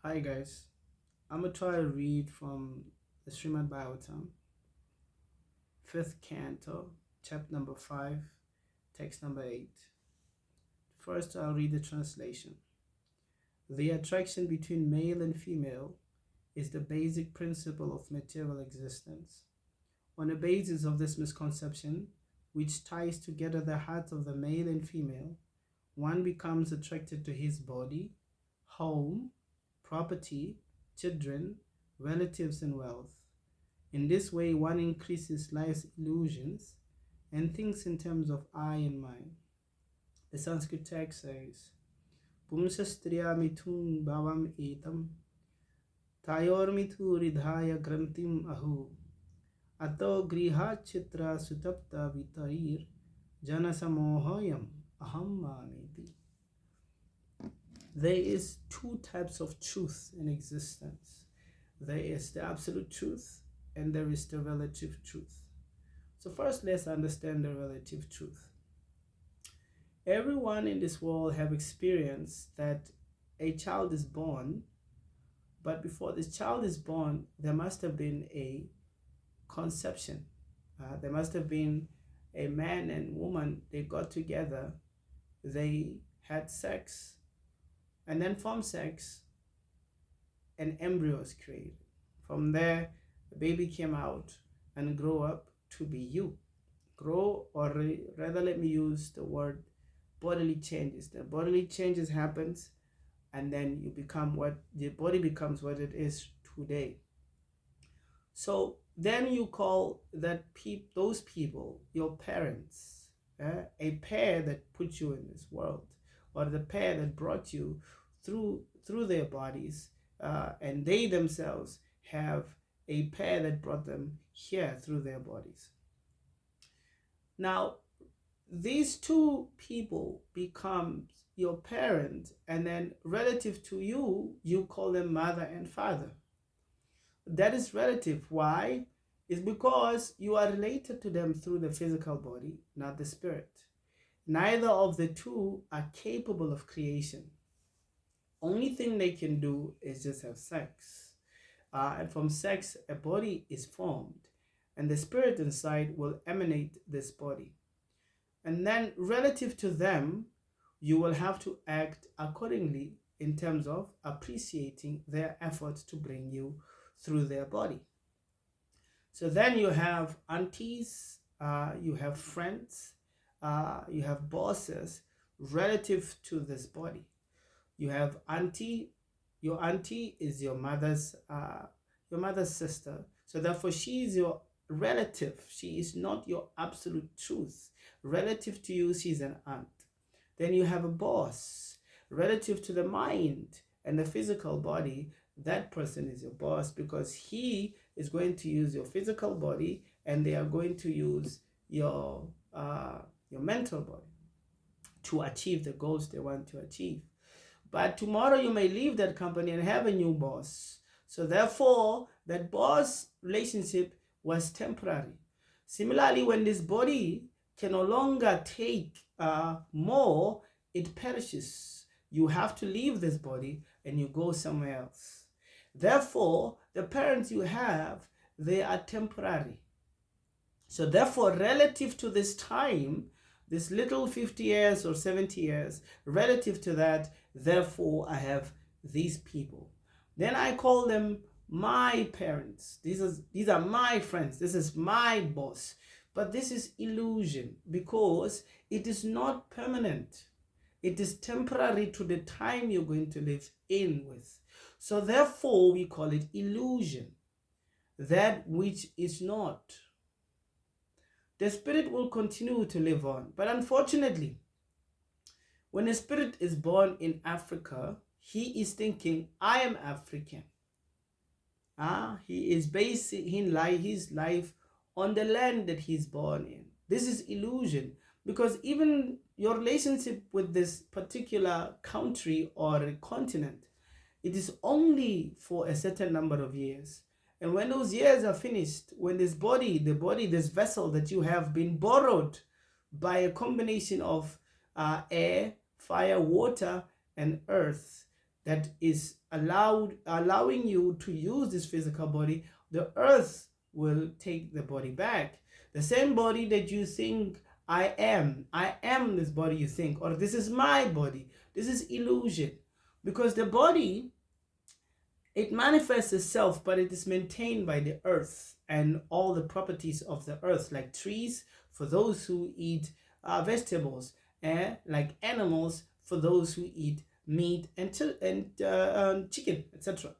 Hi guys, I'm gonna try to read from the Srimad Bhagavatam, 5th canto, chapter number 5, text number 8. First, I'll read the translation. The attraction between male and female is the basic principle of material existence. On the basis of this misconception, which ties together the hearts of the male and female, one becomes attracted to his body, home, property, children, relatives, and wealth. In this way, one increases life's illusions and thinks in terms of I and mine. The Sanskrit text says, Pumsastriya mithun bhavam etam tayor mithu ridhaya grantim ahu ato griha chitra sutapta vitair janasamohayam aham maniti. There is two types of truth in existence. There is the absolute truth and there is the relative truth. So first, let's understand the relative truth. Everyone in this world have experienced that a child is born, but before this child is born, there must have been a conception. There must have been a man and woman, they got together, they had sex, and then from sex, an embryo was created. From there, the baby came out and grew up to be you. Grow, or rather let me use the word bodily changes. The bodily changes happens, and then you become what the body becomes what it is today. So then you call that those people your parents, a pair that put you in this world, or the pair that brought you through their bodies, and they themselves have a pair that brought them here through their bodies. Now, these two people become your parent, and then relative to you, you call them mother and father. That is relative. Why? It's because you are related to them through the physical body, not the spirit. Neither of the two are capable of creation. Only thing they can do is just have sex. And from sex, a body is formed, and the spirit inside will emanate this body. And then relative to them, you will have to act accordingly in terms of appreciating their efforts to bring you through their body. So then you have aunties, you have friends, you have bosses relative to this body. You have auntie. Your auntie is your mother's sister. So therefore, she is your relative. She is not your absolute truth. Relative to you, she's an aunt. Then you have a boss. Relative to the mind and the physical body, that person is your boss, because he is going to use your physical body and they are going to use your mental body to achieve the goals they want to achieve. But tomorrow you may leave that company and have a new boss. So therefore, that boss relationship was temporary. Similarly, when this body can no longer take more, it perishes. You have to leave this body and you go somewhere else. Therefore, the parents you have, they are temporary. So therefore, relative to this time, this little 50 years or 70 years, relative to that, therefore I have these people. Then I call them my parents. These are my friends. This is my boss. But this is illusion, because it is not permanent. It is temporary to the time you're going to live in with. So therefore we call it illusion, that which is not. The spirit will continue to live on. But unfortunately, when a spirit is born in Africa, he is thinking, I am African. He is basing his life on the land that he's born in. This is illusion, because even your relationship with this particular country or a continent, it is only for a certain number of years. And when those years are finished, when this vessel that you have been borrowed by a combination of air, fire, water, and earth, that is allowing you to use this physical body, the earth will take the body back. The same body that you think I am this body you think, or this is my body. This is illusion, because the body, it manifests itself, but it is maintained by the earth and all the properties of the earth, like trees for those who eat vegetables, and like animals for those who eat meat and chicken, etc.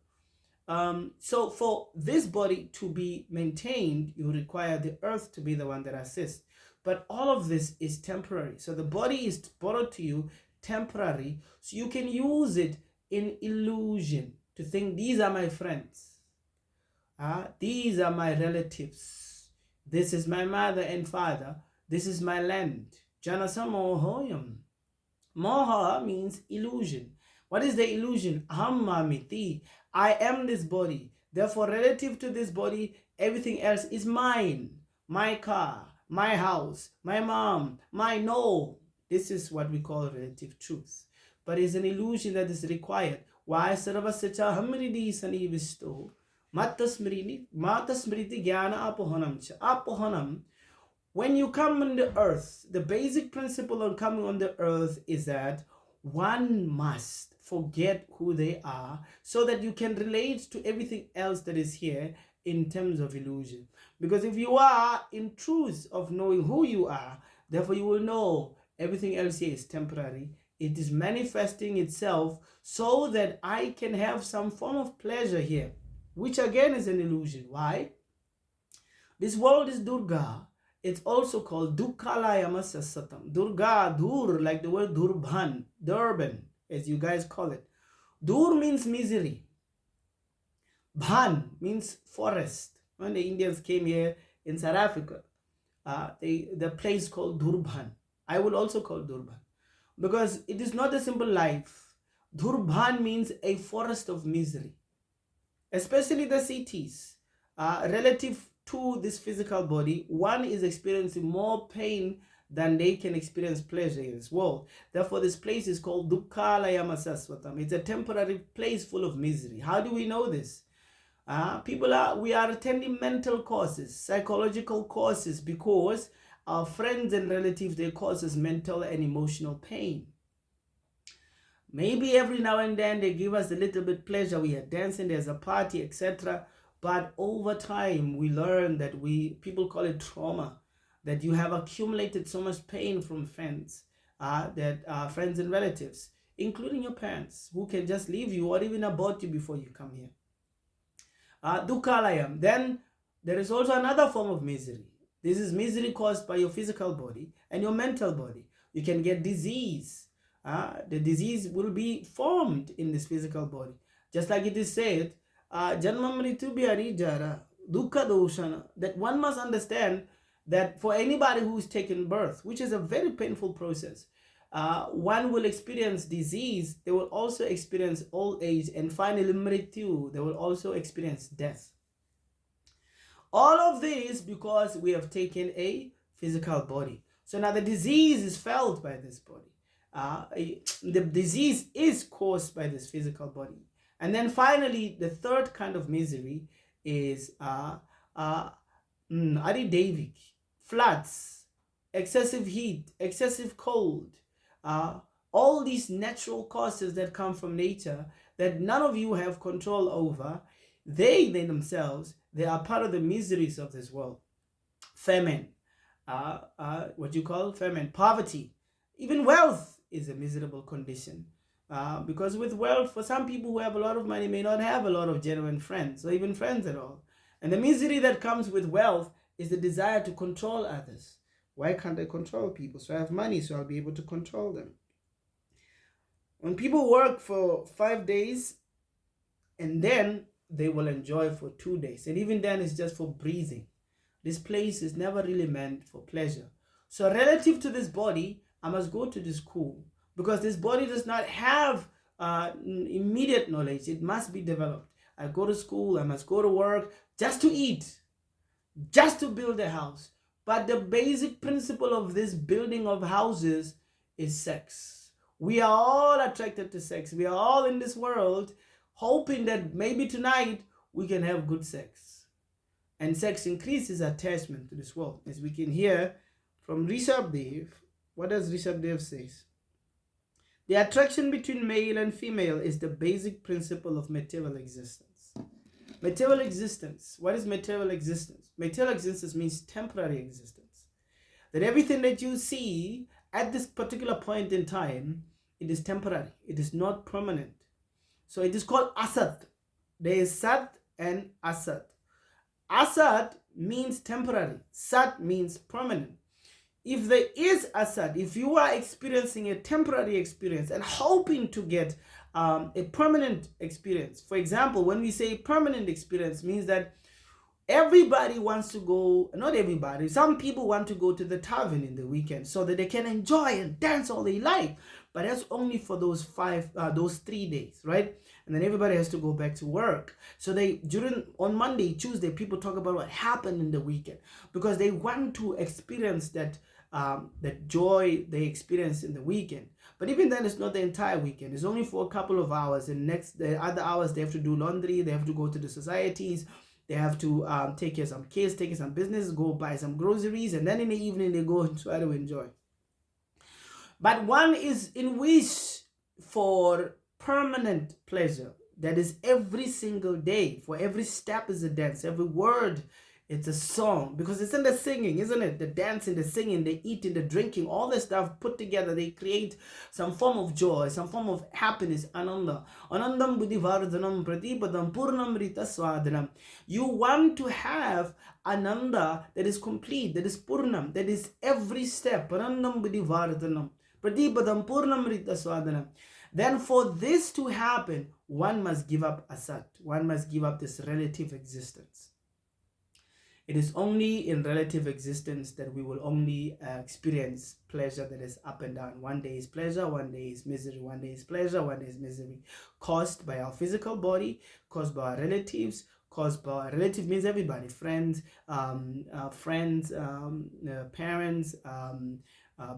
So for this body to be maintained, you require the earth to be the one that assists. But all of this is temporary. So the body is borrowed to you temporary, so you can use it in illusion to think these are my friends. These are my relatives. This is my mother and father. This is my land. Janasamohoyam. Moha means illusion. What is the illusion? Ahammamiti. I am this body. Therefore, relative to this body, everything else is mine. My car, my house, my mom, my no. This is what we call relative truth. But it's an illusion that is required. Why sarvasacha hamridi sanivisto matasmriti jnana apohanam cha. Apohanam. When you come on the earth, the basic principle of coming on the earth is that one must forget who they are so that you can relate to everything else that is here in terms of illusion. Because if you are in truth of knowing who you are, therefore you will know everything else here is temporary. It is manifesting itself so that I can have some form of pleasure here, which again is an illusion. Why? This world is Durga. It's also called Dukkalayama Sasatam. Durga, Dur, like the word Durban, as you guys call it. Dur means misery. Bhan means forest. When the Indians came here in South Africa, the place called Durban. I will also call Durban, because it is not a simple life. Durban means a forest of misery, especially the cities. Relative to this physical body, one is experiencing more pain than they can experience pleasure in this world. Therefore, this place is called Dukkalayama Saswatam. It's a temporary place full of misery. How do we know this? We are attending mental courses, psychological courses, because our friends and relatives, they cause us mental and emotional pain. Maybe every now and then they give us a little bit pleasure. We are dancing, there's a party, etc. But over time, we learn that people call it trauma, that you have accumulated so much pain from friends, friends and relatives, including your parents, who can just leave you or even abort you before you come here. Dukkalayam. Then there is also another form of misery. This is misery caused by your physical body and your mental body. You can get disease. The disease will be formed in this physical body. Just like it is said, Janmamritu Bihari Jara, Dukkha Doshana, that one must understand that for anybody who is taken birth, which is a very painful process, one will experience disease, they will also experience old age, and finally Mrityu, they will also experience death. All of this because we have taken a physical body. So now the disease is felt by this body. The disease is caused by this physical body. And then finally, the third kind of misery is Aridavik, floods, excessive heat, excessive cold, all these natural causes that come from nature that none of you have control over. They themselves, they are part of the miseries of this world. Famine, what you call famine, poverty, even wealth is a miserable condition. Because with wealth, for some people who have a lot of money may not have a lot of genuine friends or even friends at all. And the misery that comes with wealth is the desire to control others. Why can't I control people? So I have money, so I'll be able to control them. When people work for 5 days and then they will enjoy for 2 days, and even then it's just for breathing. This place is never really meant for pleasure. So relative to this body, I must go to this school, because this body does not have immediate knowledge. It must be developed. I go to school, I must go to work just to eat, just to build a house. But the basic principle of this building of houses is sex. We are all attracted to sex. We are all in this world hoping that maybe tonight we can have good sex. And sex increases attachment to this world. As we can hear from Rishabdev, what does Rishabdev say? The attraction between male and female is the basic principle of material existence. Material existence. What is material existence? Material existence means temporary existence. That everything that you see at this particular point in time, it is temporary. It is not permanent. So it is called asat. There is sat and asat. Asat means temporary. Sat means permanent. If there is asat, if you are experiencing a temporary experience and hoping to get a permanent experience, for example, when we say permanent experience, means that everybody wants to go, not everybody, some people want to go to the tavern in the weekend so that they can enjoy and dance all they like. But that's only for those 3 days, right? And then everybody has to go back to work. So on Monday, Tuesday, people talk about what happened in the weekend because they want to experience that joy they experienced in the weekend. But even then, it's not the entire weekend. It's only for a couple of hours. And the other hours, they have to do laundry. They have to go to the societies. They have to take care of some kids, take care of some business, go buy some groceries. And then in the evening, they go and try to enjoy. But one is in wish for permanent pleasure. That is every single day. For every step is a dance. Every word, it's a song. Because it's in the singing, isn't it? The dancing, the singing, the eating, the drinking, all the stuff put together. They create some form of joy, some form of happiness. Ananda. Anandam buddhivardhanam pratipadam purnam rita swadanam. You want to have ananda that is complete, that is purnam, that is every step. Anandam buddhivardhanam. Pratipadam purnam rita swadanam. Then for this to happen, one must give up asat. One must give up this relative existence. It is only in relative existence that we will only experience pleasure that is up and down. One day is pleasure, one day is misery, one day is pleasure, one day is misery. Caused by our physical body, caused by our relatives, caused by our relative means everybody, friends, parents,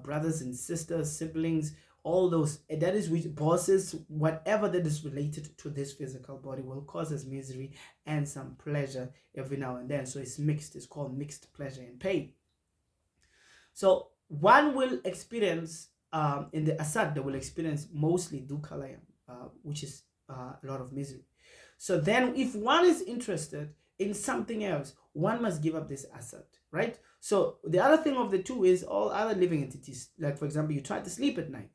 brothers and sisters, siblings, all those, that is which bosses, whatever that is related to this physical body will cause us misery and some pleasure every now and then. So it's mixed. It's called mixed pleasure and pain. So one will experience, in the asat, they will experience mostly dukhalayam, which is a lot of misery. So then if one is interested in something else, one must give up this asat, right? So the other thing of the two is all other living entities. Like, for example, you try to sleep at night.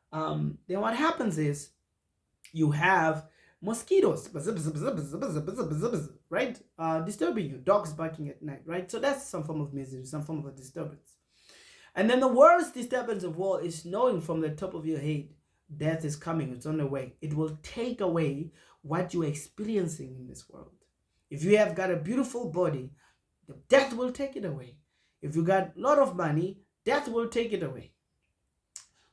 Then what happens is you have mosquitoes, right? Disturbing you, dogs barking at night, right? So that's some form of misery, some form of a disturbance. And then the worst disturbance of all is knowing from the top of your head, death is coming, it's on the way. It will take away what you're experiencing in this world. If you have got a beautiful body, death will take it away. If you got a lot of money, death will take it away.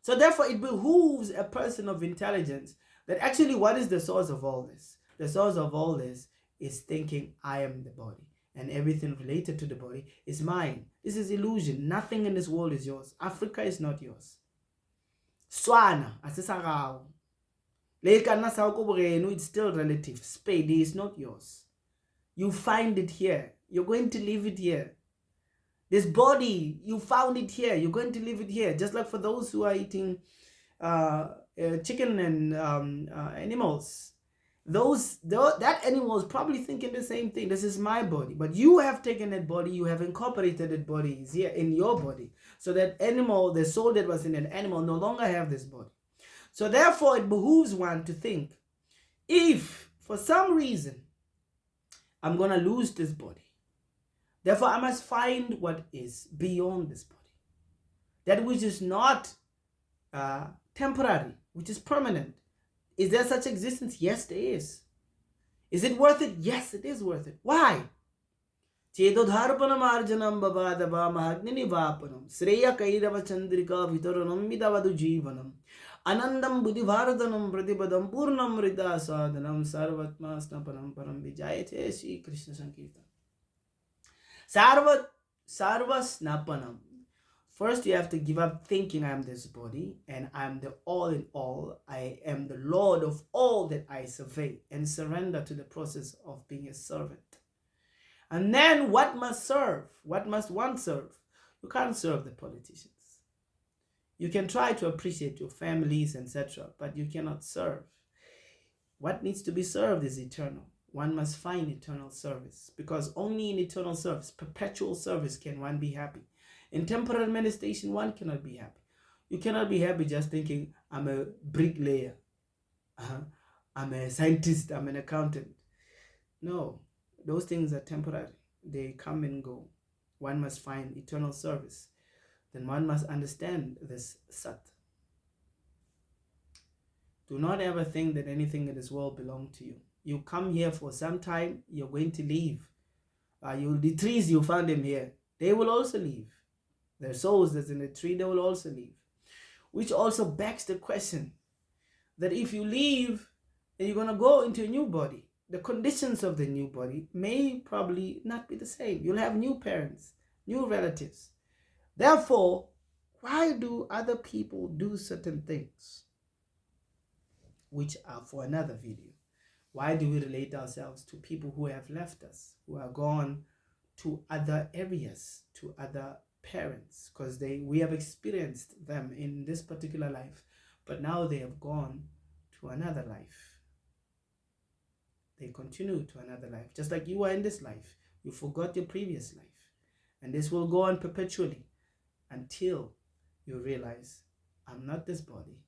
So therefore, it behooves a person of intelligence that actually, what is the source of all this? The source of all this is thinking, I am the body, and everything related to the body is mine. This is illusion. Nothing in this world is yours. Africa is not yours. Swana, asisarao. It's still relative. Spade is not yours. You find it here. You're going to leave it here. This body, you found it here. You're going to leave it here. Just like for those who are eating chicken and animals. That animal is probably thinking the same thing. This is my body. But you have taken that body. You have incorporated that body here in your body. So that animal, the soul that was in an animal no longer have this body. So therefore, it behooves one to think, if for some reason I'm going to lose this body, therefore I must find what is beyond this body. That which is not temporary, which is permanent. Is there such existence? Yes, there is. Is it worth it? Yes, it is worth it. Why? Chedodharpanam arjanam babadaba mahagnini vapanam sreya kairava chandrika vitaranam vidavadu jivanam anandam buddhivardhanam pratibadam purnam rita sadhanam sarvatma snapanam param vijayate. Shri Krishna Sankirtan. Sarva snapanam. First, you have to give up thinking I'm this body and I'm the all in all. I am the Lord of all that I survey, and surrender to the process of being a servant. And then what must serve? What must one serve? You can't serve the politicians. You can try to appreciate your families, etc., but you cannot serve. What needs to be served is eternal. One must find eternal service, because only in eternal service, perpetual service, can one be happy. In temporary manifestation, one cannot be happy. You cannot be happy just thinking, I'm a bricklayer, I'm a scientist, I'm an accountant. No, those things are temporary. They come and go. One must find eternal service. Then one must understand this Sat. Do not ever think that anything in this world belongs to you. You come here for some time, you're going to leave. The trees, you found them here, they will also leave. Their souls that's in the tree, they will also leave. Which also begs the question that if you leave and you're going to go into a new body, the conditions of the new body may probably not be the same. You'll have new parents, new relatives. Therefore, why do other people do certain things? Which are for another video. Why do we relate ourselves to people who have left us, who are gone to other areas, to other parents? Because we have experienced them in this particular life, but now they have gone to another life. They continue to another life. Just like you are in this life, you forgot your previous life. And this will go on perpetually until you realize, I'm not this body.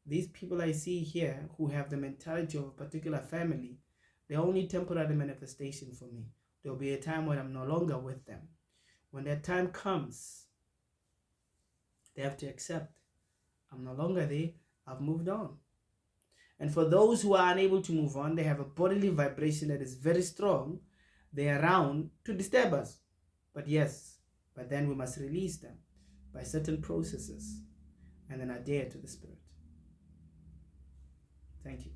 These people I see here who have the mentality of a particular family, they're only temporary manifestation for me. There'll be a time when I'm no longer with them. When that time comes, they have to accept, I'm no longer there, I've moved on. And for those who are unable to move on, they have a bodily vibration that is very strong. They are around to disturb us. But then we must release them by certain processes and then adhere to the Spirit. Thank you.